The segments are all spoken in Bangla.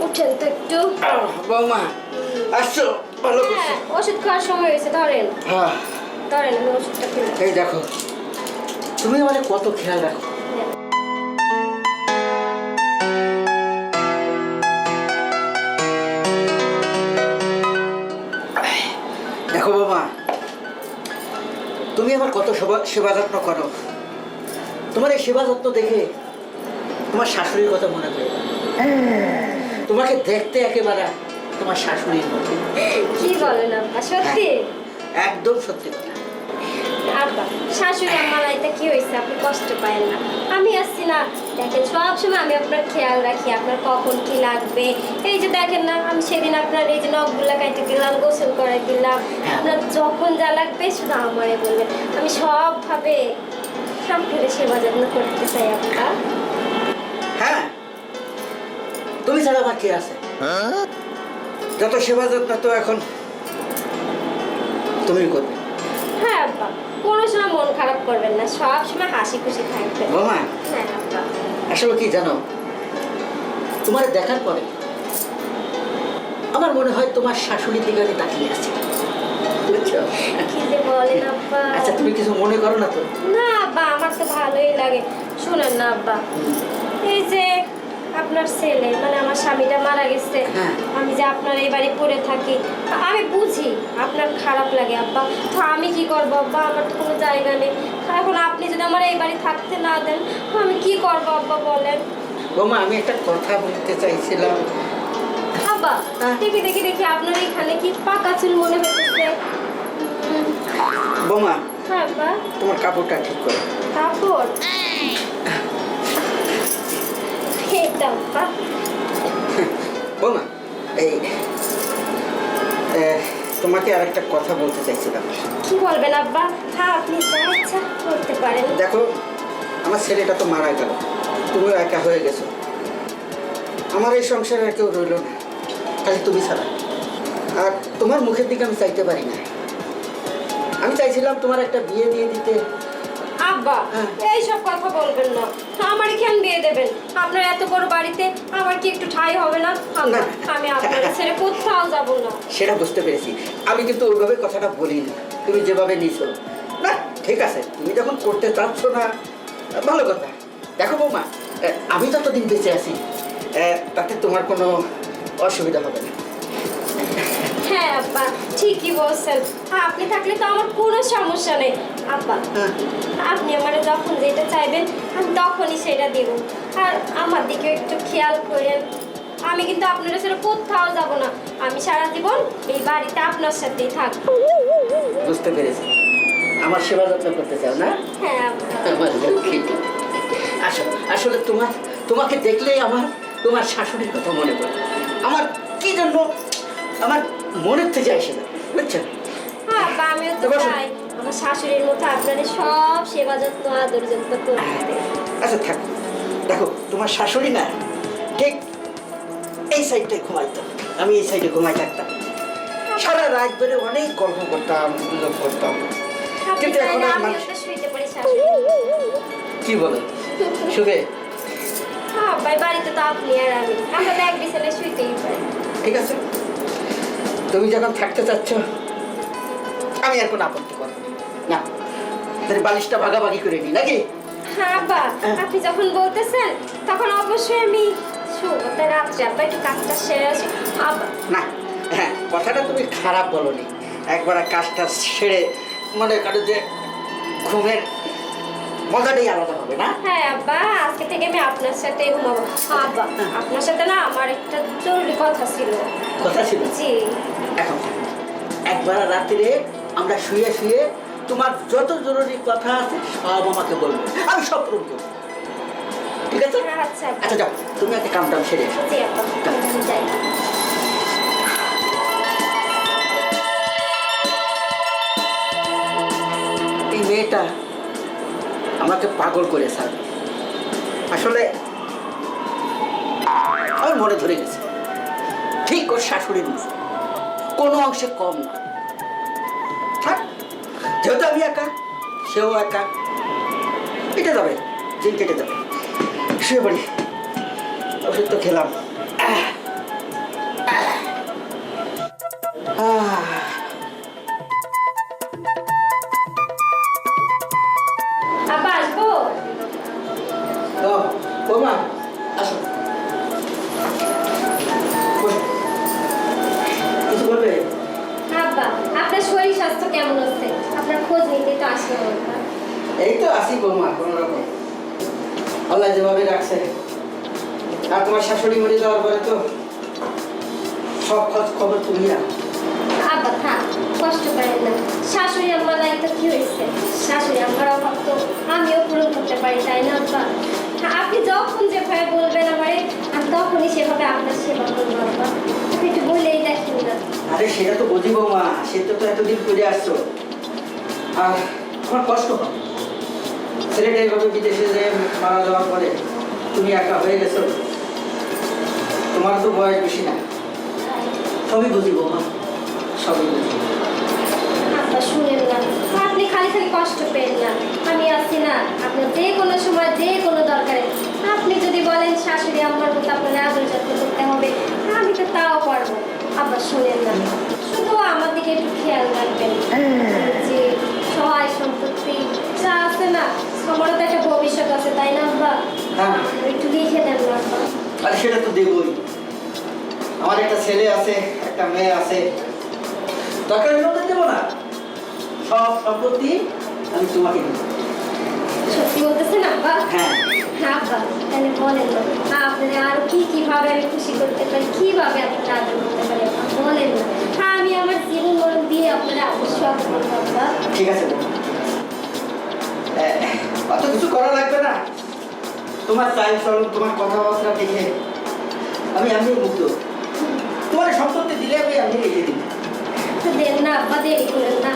উঠেন তো একটু। বৌমা আসছো, ভালো করছো। ওষুধ খাওয়ার সময় হয়েছে, ধরেন হ্যাঁ ধরেন, আমি ওষুধটা খেলাম। এই দেখো, তুমি মানে কত খেয়াল রাখো। দেখো বাবা, তুমি আমার কত সেবা যত্ন করো। তোমার এই সেবা যত্ন দেখে তোমার শাশুড়ির কথা মনে পড়ে। তোমাকে দেখতে একেবারে তোমার শাশুড়ির মতো। কি বলেন আব্বা, সত্যি? একদম সত্যি কথা। আব্বা, শাশুড়ি আমার এটা কি হয়েছে, আপনি কষ্ট পায়েন না। আমি আসছি না, দেখেন সবসময় আমি আপনার খেয়াল রাখি, আপনার কখন কি লাগবে। এই যে দেখেন না, আমি সেদিন আপনার এই যে নখগুলা কাটে দিলাম, গোসল করে দিলাম। আপনার যখন যা লাগবে শুধু আমারে বলবেন, আমি সবভাবে আপনার সেবা যত্ন করতে চাই আব্বা। হ্যাঁ, তুমি ছাড়া আমার কে আছে? যত সেবা যত্ন তো এখন তুমি করবে। হ্যাঁ আব্বা, কোনো সময় মন খারাপ করবেন না, সব সময় হাসি খুশি থাকবেন। বাবা হ্যাঁ আব্বা। আসলে কি জানো, তোমার দেখার পরে আমার মনে হয় তোমার শাশুড়ির দিকে আমি তাকিয়ে আছি, বুঝছো? কি যে বলেন আব্বা। আচ্ছা, তুমি কিছু মনে করো না তো? না আব্বা, আমার তো ভালোই লাগে। শুনেন না আব্বা, এই যে আপনার ছেলে মানে আমার স্বামীটা মারা গেছে, আমি যে আপনার এই বাড়ি পড়ে থাকি, আমি বুঝি আপনার খারাপ লাগে আব্বা। তো আমি কি করবো আব্বা, আমার তো কোনো জায়গা নেই। এখন আপনি যদি আমার এই বাড়ি থাকতে না দেন, আমি কি করবো আব্বা বলেন? বোমা, আমি একটা কথা বলতে চাইছিলাম। আব্বা দেখি দেখি দেখি, আপনার এখানে কি পাকা চুল মনে হচ্ছে। বোমা, হ্যাঁ আব্বা। তোমার কাপড়টা ঠিক করো। কাপড় এটা আব্বা। বোমা, এই তোমাকে আর একটা কথা বলতে চাইছিলাম। কি বলবেন আব্বা? হ্যাঁ, আপনি যা ইচ্ছা করতে পারেন। দেখো, আমার ছেলেটা তো মারা গেল, তুমিও একা হয়ে গেছো। আমার এই সংসারে আর কেউ রইল না, খালি তুমি ছাড়া। আর তোমার মুখের দিকে আমি চাইতে পারি না। আমি চাইছিলাম তোমার একটা বিয়ে দিয়ে দিতে। আব্বা এইসব কথা বলবেন না, আমারই কেন বিয়ে দেবেন? আপনার এত বড় বাড়িতে আমার কি একটু ঠাঁই হবে না? না। আমি আপনার ছেড়ে কোথাও যাব না। সেটা বুঝতে পেরেছি, আমি কিন্তু ওইভাবে কথাটা বলিনি, তুমি যেভাবে নিছো। না ঠিক আছে, তুমি যখন করতে চাচ্ছ না, ভালো কথা। দেখো বৌমা, আমি যতদিন বেঁচে আছি তাতে তোমার কোনো অসুবিধা হবে না। হ্যাঁ আব্বা, ঠিকই বলছেন। আপনি থাকলে তো আমার কোনো সমস্যা নেই আব্বা। আপনি আমার যখন যেটা চাইবেন আমি তখনই সেটা দেব। আর আমার দিকে একটু খেয়াল করেন, আমি কিন্তু আপনার সাথে কোথাও যাব না। আমি সারা জীবন এই বাড়িতে আপনার সাথেই থাকবো। বুঝতে পেরেছি, আমার সেবা যত্ন করতে চাও না? হ্যাঁ আব্বা। আমার লক্ষ্মী। আসলে তোমাকে দেখলেই আমার তোমার শাশুড়ির কথা মনে পড়ে। আমার কি জন্য আমার মনের থেকে আসে না, বুঝছেন? হ্যাঁ আব্বা, আমিও তো চাই আমার শাশুড়ির মতো আপনাদের সব সেবা যত্ন আদর যত্ন করতে। আচ্ছা থাক, দেখো তোমার শাশুড়ি না ঠিক এই সাইডটায় ঘুমাইতো, আমি এই সাইডে ঘুমাই থাকতাম। সারা রাত ধরে অনেক গল্প করতাম, গুজব করতাম। কিন্তু এখন আর মানুষ শুইতে পারি শাশুড়ি। কি বলো, শুবে? হ্যাঁ আব্বা, বাড়িতে তো আপনি আর আমরা তো এক বিছানায় শুইতেই পারি। ঠিক আছে, তুমি যখন থাকতে চাচ্ছ আমি আর কোনো আপত্তি করব না। তাহলে বালিশটা ভাগাভাগি করে নি নাকি? হ্যাঁ আব্বা, আপনি যখন বলতেছেন তখন অবশ্যই আমি শুবো। তাই রাত্রে আব্বা একটু কাজটা সেরে আসি আব্বা। না, হ্যাঁ, কথাটা তুমি খারাপ বলোনি। একবার কাজটা সেরে মনে করো যে ঘুমের মজাটাই আলাদা হবে না? হ্যাঁ আব্বা, আজকে থেকে আমি আপনার সাথে ঘুমাবো। আব্বা, আপনার সাথে না আমার একটা জরুরি কথা ছিল। কথা ছিল? জি। এখন একবার রাত্রে আমরা শুয়ে শুয়ে তোমার যত জরুরি কথা আছে সব আমাকে বলবে, আমি সব পূরণ করবো। ঠিক আছে? আচ্ছা আচ্ছা যাও, তুমি একটা কাম টাম সেরে এসো। জি আব্বা, আমি যাই। এই মেয়েটা আমাকে পাগল করে ছাড়বে। আসলে আমার মনে ধরে গেছে, ঠিক ওর শাশুড়ির মতো, কোনো অংশে কম না। থাক, যেহেতু আমি একা, সেও একা, কেটে যাবে, দিন কেটে যাবে। শুয়ে পড়ি। ওষুধ তো খেলাম। আব্বা আসবো? তো বৌমা আসো, বসো। কিছু বলবে? আব্বা আপনার শরীর স্বাস্থ্য কেমন আছে? আপনার খোঁজ নিতে তো আসলাম আব্বা। এই তো আসি বৌমা, কোনো রকম আল্লাহ যেভাবে রাখছে। আর তোমার শাশুড়ি মরে যাওয়ার পরে তো সব খোঁজ খবর তুমি না। আব্বা থাক, কষ্ট করেন না। শাশুড়ি আম্মার নাই তো কি হয়েছে? শাশুড়ি আম্মার অভাব তো আমিও পূরণ করতে পারি, তাই না আব্বা? আপনি যখন যেভাবে বলবেন আমারে, আমি তখনই সেভাবে আপনার সেবা করবো আব্বা। আপনি একটু বলেই দেখেন না। আরে সেটা তো বুঝি বৌমা, সে তো এতদিন করে আসছো। আর আমার কষ্ট হয়, ছেলেটা এইভাবে বিদেশে যে মারা যাওয়ার পরে তুমি একা হয়ে গেছো। তোমার তো বয়স বেশি না, সবই বুঝি বৌমা, সবই বুঝি। আব্বা শুনেন না, আপনি খালি খালি কষ্ট পেন না। আমি আছি না, আপনার যে কোনো সময় যে কোনো দরকারে আপনি যদি বলেন শাশুড়ি আম্মার মতো আপনার আদর যত্ন করতে হবে, আমি তো তাও পারবো। আব্বা শুনেন না, শুধু আমার দিকে একটু খেয়াল রাখবেন। যে সহায় সম্পত্তি যা আছে না, আমারও তো একটা ভবিষ্যৎ আছে, তাই না আব্বা? হ্যাঁ। একটু লিখে দেন না আব্বা। আর সেটা তো দেবই। আমার একটা ছেলে আছে, একটা মেয়ে আছে, দরকার হলে দেবো না। সব সম্পত্তি আমি তোমাকে দেবো। সত্যি বলতেছেন আব্বা? হ্যাঁ। হ্যাঁ আব্বা, তাহলে বলেন না আপনাদের আরো কিভাবে আমি খুশি করতে পারি, কিভাবে আপনারা আদর করতে পারি আব্বা, বলেন না। হ্যাঁ, আমি আমার জীবন মরণ দিয়ে আপনারা আবিষ্কার করবো আব্বা। ঠিক আছে বৌমা, অত কিছু করা লাগবে না। তোমার চাই চলন, তোমার কথাবার্তা দেখে আমি মুগ্ধ। তোমার সম্পত্তি দিলে আমি রেখে দিই। তো দেন না আব্বা, দেরি করেন না।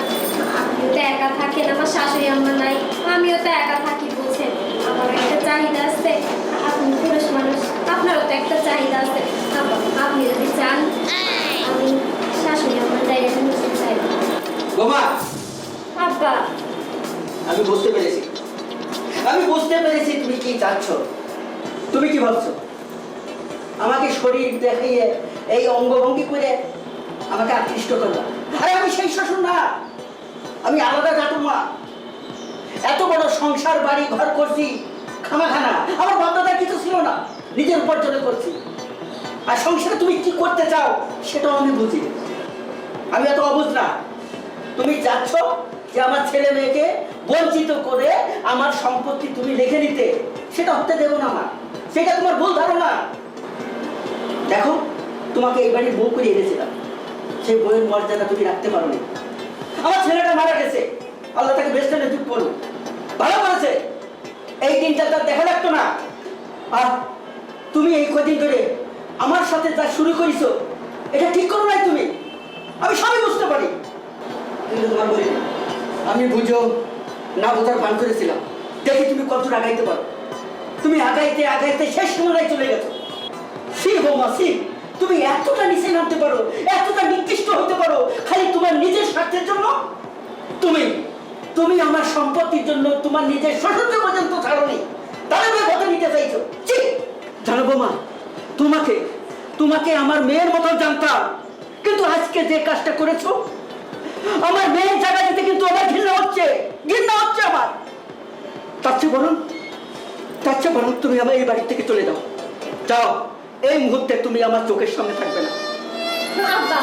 আপনি তো একা থাকেন, আমার শাশুড়ি আম্মা নাই, আমিও তো একা থাকি, বুঝছেন। আমার একটা চাহিদা আছে, আপনি পুরুষ মানুষ, আপনারও তো একটা চাহিদা আছে। আব্বা আপনি যদি চান, আমি শাশুড়ি আম্মার জায়গাটা নিতে চাই। বৌমা, আব্বা আমি বুঝতে পেরেছি, তুমি কি চাচ্ছ। তুমি কি ভাবছো? আমাকে শরীর দেখিয়ে এই অঙ্গভঙ্গি করে আমাকে আকৃষ্ট করলো। আরে আমি সেই শ্বশুর না, আমি আলাদা জাতুমা। এত বড় সংসার বাড়ি ঘর করছি খামাখানা, আমার বাপদাদার কিছু ছিল না, নিজের উপার্জনে করছি। আর সংসারে তুমি কি করতে চাও সেটাও আমি বুঝি। আমি এত অবুঝ না। তুমি যাচ্ছ যে আমার ছেলে মেয়েকে বঞ্চিত করে আমার সম্পত্তি তুমি লিখে নিতে, সেটা হতে দেবো না আমার। সেটা তোমার ভুল ধারণা। দেখো, তোমাকে এই বাড়ির বউ করে এনেছিলাম, সেই বইয়ের মর্যাদা তুমি রাখতে পারো নি। আমার ছেলেটা মারা গেছে, আল্লাহ তাকে বেস্ট যুগ করুন, ভালো করেছে। এই দিনটা তার দেখা লাগতো না। আর তুমি এই কদিন ধরে আমার সাথে যা শুরু করেছো, এটা ঠিক করো নাই তুমি। আমি সবই বুঝতে পারি, কিন্তু তোমার বলি না। আমি বুঝো না বোঝার ভান করেছিলাম, দেখি তুমি কতটা আগাইতে পারো। তুমি আগাইতে আগাইতে শেষ সীমানায় চলে গেছো। সি বৌমা সি, তুমি এতটা নিচে নামতে পারো, এতটা নিকৃষ্ট হতে পারো খালি তোমার নিজের স্বার্থের জন্য। তুমি আমার সম্পত্তির জন্য তোমার নিজের শ্বশুরকে পর্যন্ত ছাড়োনি, তাহলে কথা নিতে চাইছো। জানো বৌমা, তোমাকে আমার মেয়ের মতো জানতাম, কিন্তু আজকে যে কাজটা করেছো, আমার মেয়ের জায়গা দিতে কিন্তু আমার ঘৃণা হচ্ছে আমার। তার চেয়ে বরং তুমি আমার এই বাড়ি থেকে চলে যাও। এই মুহূর্তে তুমি আমার চোখের সামনে থাকবে না। আব্বা,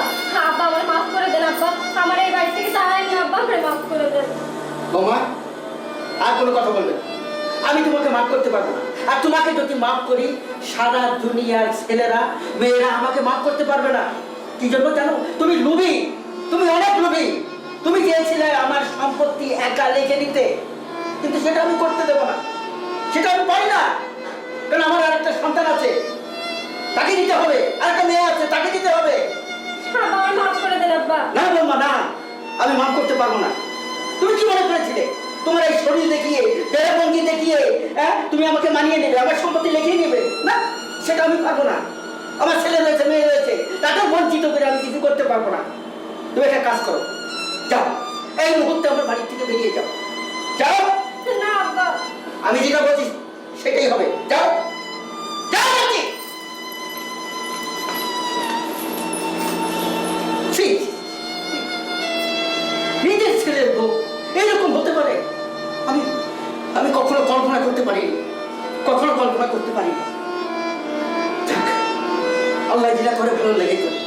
আব্বা আমার মাফ করে দেন আব্বা, আমার এই বাড়ি থেকে তাড়াই না আব্বা, আমার মাফ করে দেন। বৌমা, আর কোনো কথা বলবে না। আমি তোমাকে মাফ করতে পারবো না। আর তোমাকে যদি মাফ করি, সারা দুনিয়ার ছেলেরা মেয়েরা আমাকে মাফ করতে পারবে না। কি জন্য জানো? তুমি লোভী, তুমি অনেক লোভী। তুমি চেয়েছিলে আমার সম্পত্তি একা লিখে নিতে, কিন্তু সেটা আমি করতে দেবো না, সেটা আমি পারি না। কারণ আমার আরেকটা সন্তান আছে, তাকে দিতে হবে, আরেকটা মেয়ে আছে, তাকে দিতে হবে। আব্বা আমার মাফ করে দেন আব্বা। না বৌমা না, আমি মাফ করতে পারবো না। তুমি কি মনে করেছিলে তোমার এই শরীর দেখিয়ে, দেহভঙ্গি দেখিয়ে তুমি আমাকে মানিয়ে নেবে, আমার সম্পত্তি লিখিয়ে নেবে? না, সেটা আমি পারবো না। আমার ছেলে রয়েছে, মেয়ে রয়েছে, তাকে বঞ্চিত করে আমি কিছু করতে পারবো না। তুমি একটা কাজ করো, যাও, এই মুহূর্তে আমার বাড়ি থেকে বেরিয়ে যাও। না আব্বা, আমি যেটা বলছি সেটাই হবে। যাও যাও বলছি। করতে পারি না। যাক, আল্লাহ যেটা করে ভালো লেগে করে।